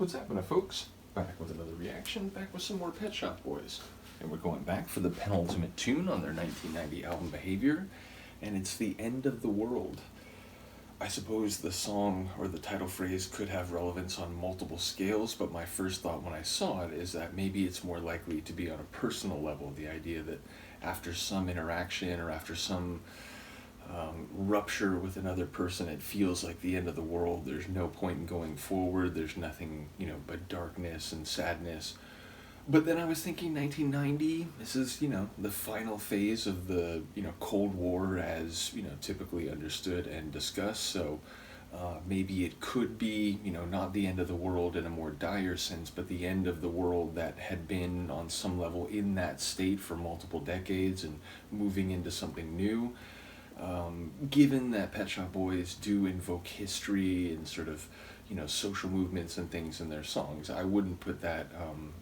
What's happening, folks? Back with another reaction, back with some more Pet Shop Boys. And we're going back for the penultimate tune on their 1990 album Behaviour, and it's The End of the World. I suppose the song or the title phrase could have relevance on multiple scales, but my first thought when I saw it is that maybe it's more likely to be on a personal level, the idea that after some interaction or after some rupture with another person, it feels like the end of the world. There's no point in going forward. There's nothing, but darkness and sadness. But then I was thinking 1990, this is, the final phase of the, Cold War as, typically understood and discussed. So maybe it could be, not the end of the world in a more dire sense, but the end of the world that had been on some level in that state for multiple decades and moving into something new. Given that Pet Shop Boys do invoke history and sort of, social movements and things in their songs, I wouldn't put that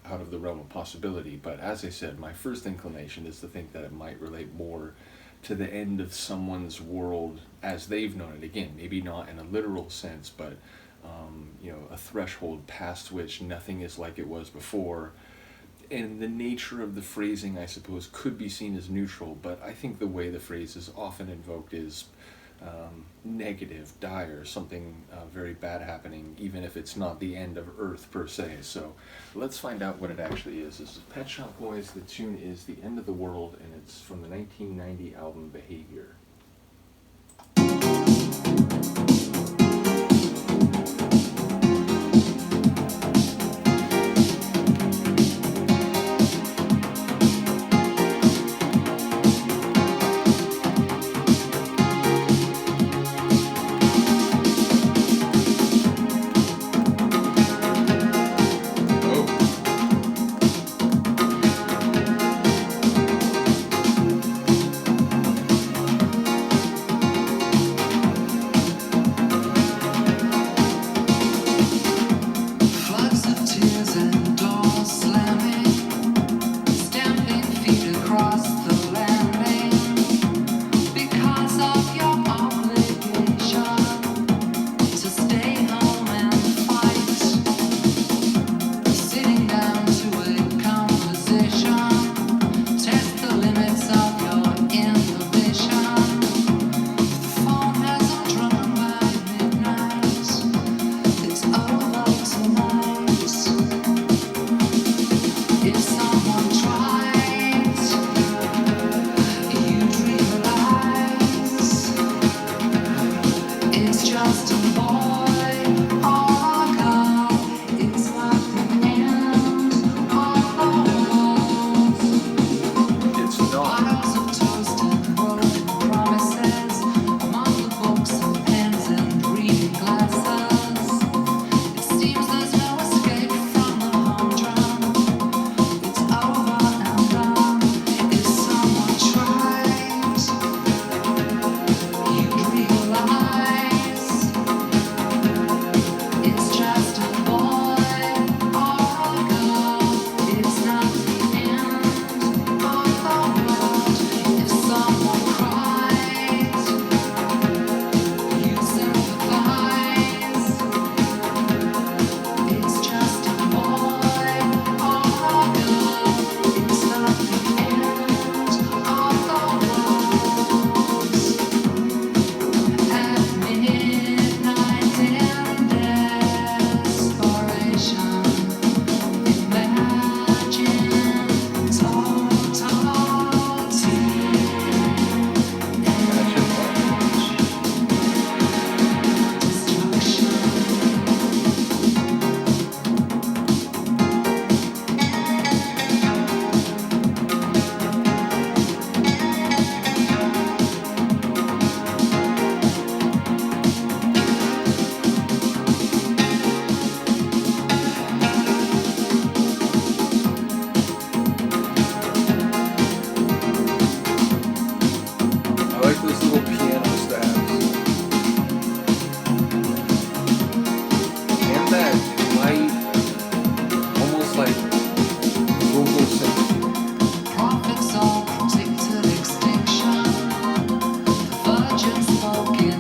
out of the realm of possibility. But as I said, my first inclination is to think that it might relate more to the end of someone's world as they've known it. Again, maybe not in a literal sense, but, a threshold past which nothing is like it was before. And the nature of the phrasing, I suppose, could be seen as neutral, but I think the way the phrase is often invoked is negative, dire, something very bad happening, even if it's not the end of Earth per se. So let's find out what it actually is. This is Pet Shop Boys. The tune is The End of the World, and it's from the 1990 album Behaviour.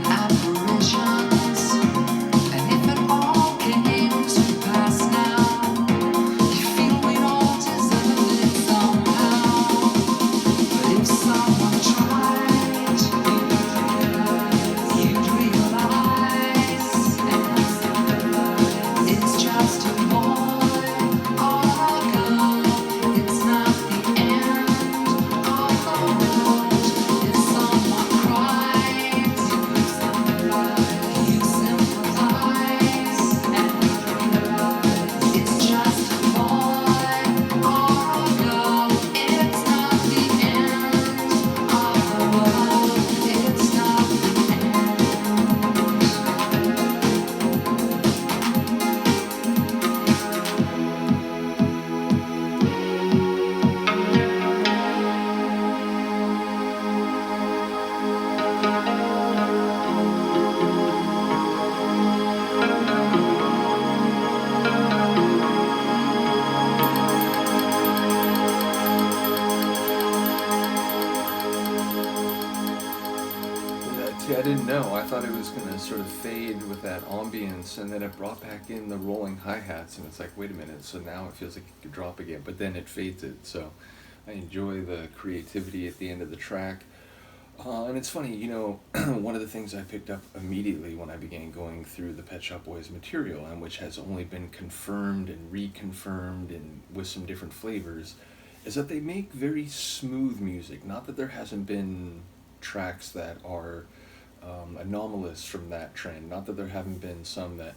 Apparitions, and if it all came to pass now. thought it was gonna sort of fade with that ambience, and then it brought back in the rolling hi-hats, and it's like, wait a minute, so now it feels like it could drop again, but then it fades it, so I enjoy the creativity at the end of the track. And it's funny, one of the things I picked up immediately when I began going through the Pet Shop Boys material, and which has only been confirmed and reconfirmed and with some different flavors, is that they make very smooth music. Not that there hasn't been tracks that are anomalous from that trend, not that there haven't been some that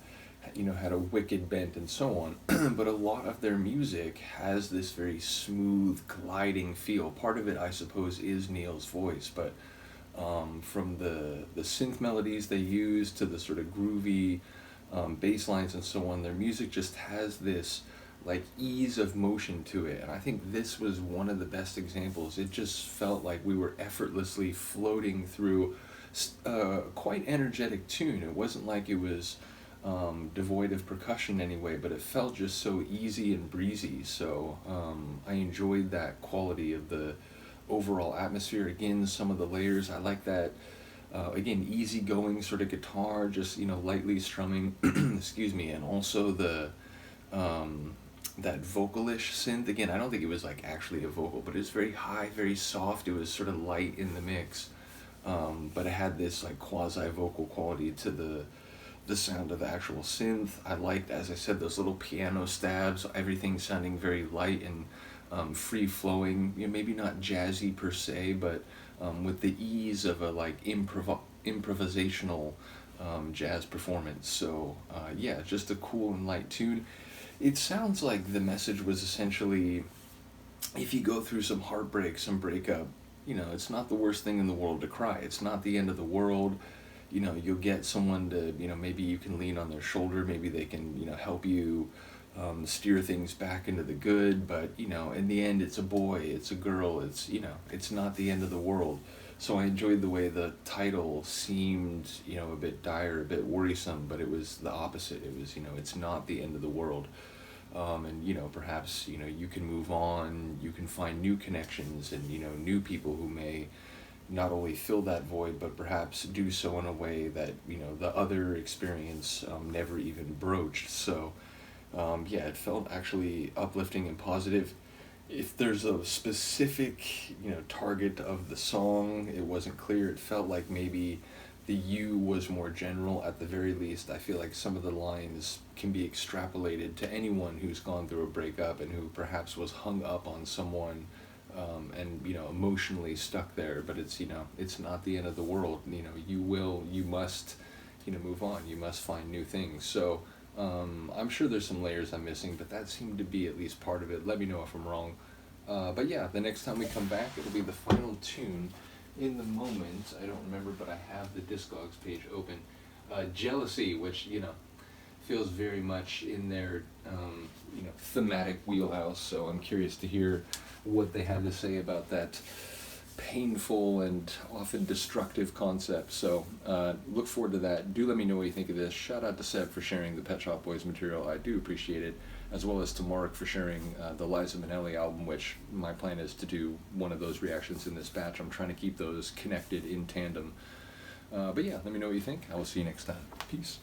had a wicked bent and so on, but a lot of their music has this very smooth, gliding feel. Part of it, I suppose, is Neil's voice, but from the synth melodies they use to the sort of groovy bass lines and so on, their music just has this like ease of motion to it, and I think this was one of the best examples. It just felt like we were effortlessly floating through quite energetic tune. It wasn't like it was devoid of percussion anyway, but it felt just so easy and breezy. So I enjoyed that quality of the overall atmosphere. Again, some of the layers, I like that. Again, easygoing sort of guitar, just lightly strumming. Excuse me, and also the that vocalish synth. Again, I don't think it was like actually a vocal, but it was very high, very soft. It was sort of light in the mix, but it had this like quasi vocal quality to the sound of the actual synth. I liked, as I said, those little piano stabs, everything sounding very light and free flowing, maybe not jazzy per se, but with the ease of a like improvisational jazz performance. So yeah, just a cool and light tune. It sounds like the message was essentially, if you go through some heartbreak, some breakup, it's not the worst thing in the world to cry. It's not the end of the world. You'll get someone to, maybe you can lean on their shoulder, maybe they can, help you steer things back into the good, but, in the end, it's a boy, it's a girl, it's not the end of the world. So I enjoyed the way the title seemed, a bit dire, a bit worrisome, but it was the opposite. It was, it's not the end of the world. And, perhaps, you can move on, you can find new connections and, new people who may not only fill that void, but perhaps do so in a way that, the other experience never even broached. So, yeah, it felt actually uplifting and positive. If there's a specific, target of the song, it wasn't clear. It felt like maybe the "you" was more general. At the very least, I feel like some of the lines can be extrapolated to anyone who's gone through a breakup and who perhaps was hung up on someone, and emotionally stuck there. But it's it's not the end of the world. You must move on. You must find new things. So I'm sure there's some layers I'm missing, but that seemed to be at least part of it. Let me know if I'm wrong. But yeah, the next time we come back, it'll be the final tune. In the moment, I don't remember, but I have the Discogs page open. Jealousy, which feels very much in their thematic wheelhouse. So I'm curious to hear what they have to say about that painful and often destructive concept. So look forward to that. Do let me know what you think of this. Shout out to Seb for sharing the Pet Shop Boys material. I do appreciate it, as well as to Mark for sharing the Liza Minnelli album, which my plan is to do one of those reactions in this batch. I'm trying to keep those connected in tandem. But yeah, let me know what you think. I will see you next time. Peace.